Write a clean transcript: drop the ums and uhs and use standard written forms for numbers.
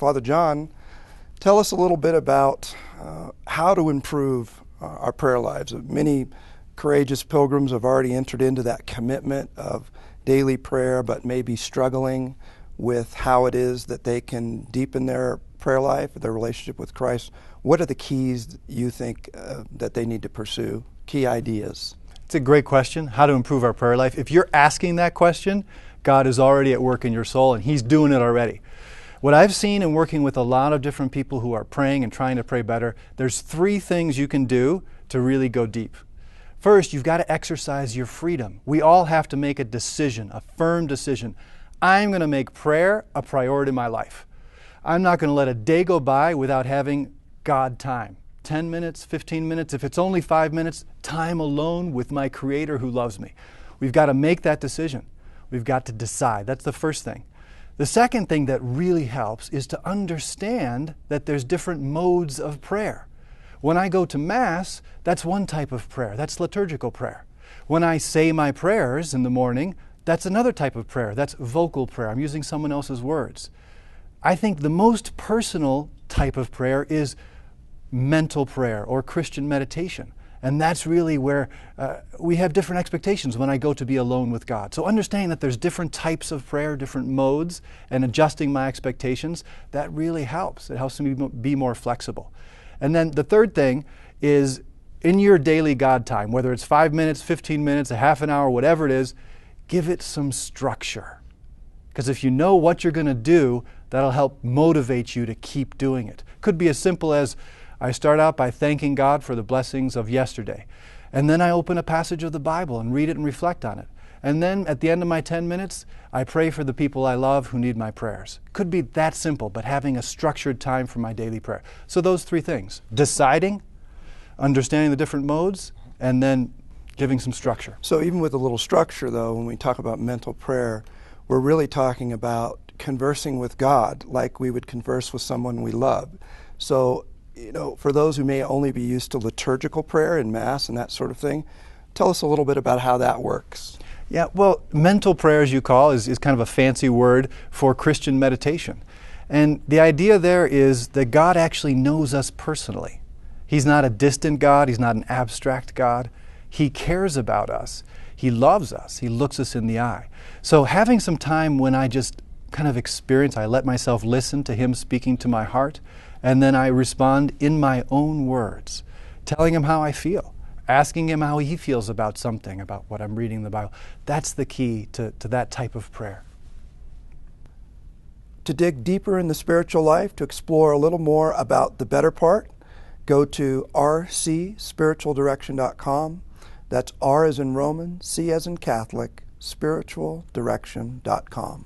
Father John, tell us a little bit about how to improve our prayer lives. Many courageous pilgrims have already entered into that commitment of daily prayer, but may be struggling with how it is that they can deepen their prayer life, their relationship with Christ. What are the keys you think that they need to pursue? Key ideas? It's a great question, how to improve our prayer life. If you're asking that question, God is already at work in your soul, and He's doing it already. What I've seen in working with a lot of different people who are praying and trying to pray better, there's 3 things you can do to really go deep. First, you've got to exercise your freedom. We all have to make a decision, a firm decision. I'm going to make prayer a priority in my life. I'm not going to let a day go by without having God time. 10 minutes, 15 minutes, if it's only 5 minutes, time alone with my Creator who loves me. We've got to make that decision. We've got to decide. That's the first thing. The second thing that really helps is to understand that there's different modes of prayer. When I go to Mass, that's one type of prayer. That's liturgical prayer. When I say my prayers in the morning, that's another type of prayer. That's vocal prayer. I'm using someone else's words. I think the most personal type of prayer is mental prayer or Christian meditation. And that's really where we have different expectations when I go to be alone with God. So understanding that there's different types of prayer, different modes, and adjusting my expectations, that really helps. It helps me be more flexible. And then the third thing is in your daily God time, whether it's 5 minutes, 15 minutes, a half an hour, whatever it is, give it some structure. Because if you know what you're going to do, that'll help motivate you to keep doing it. Could be as simple as I start out by thanking God for the blessings of yesterday. And then I open a passage of the Bible and read it and reflect on it. And then at the end of my 10 minutes, I pray for the people I love who need my prayers. Could be that simple, but having a structured time for my daily prayer. So those 3 things: deciding, understanding the different modes, and then giving some structure. So even with a little structure, though, when we talk about mental prayer, we're really talking about conversing with God like we would converse with someone we love. So, for those who may only be used to liturgical prayer in Mass and that sort of thing, tell us a little bit about how that works. Yeah, well, mental prayer, as you call, is kind of a fancy word for Christian meditation. And the idea there is that God actually knows us personally. He's not a distant God. He's not an abstract God. He cares about us. He loves us. He looks us in the eye. So having some time when I just kind of experience, I let myself listen to Him speaking to my heart, and then I respond in my own words, telling Him how I feel, asking Him how He feels about something, about what I'm reading in the Bible. That's the key to that type of prayer. To dig deeper in the spiritual life, to explore a little more about the better part, go to SpiritualDirection.com. That's R as in Roman, C as in Catholic, SpiritualDirection.com.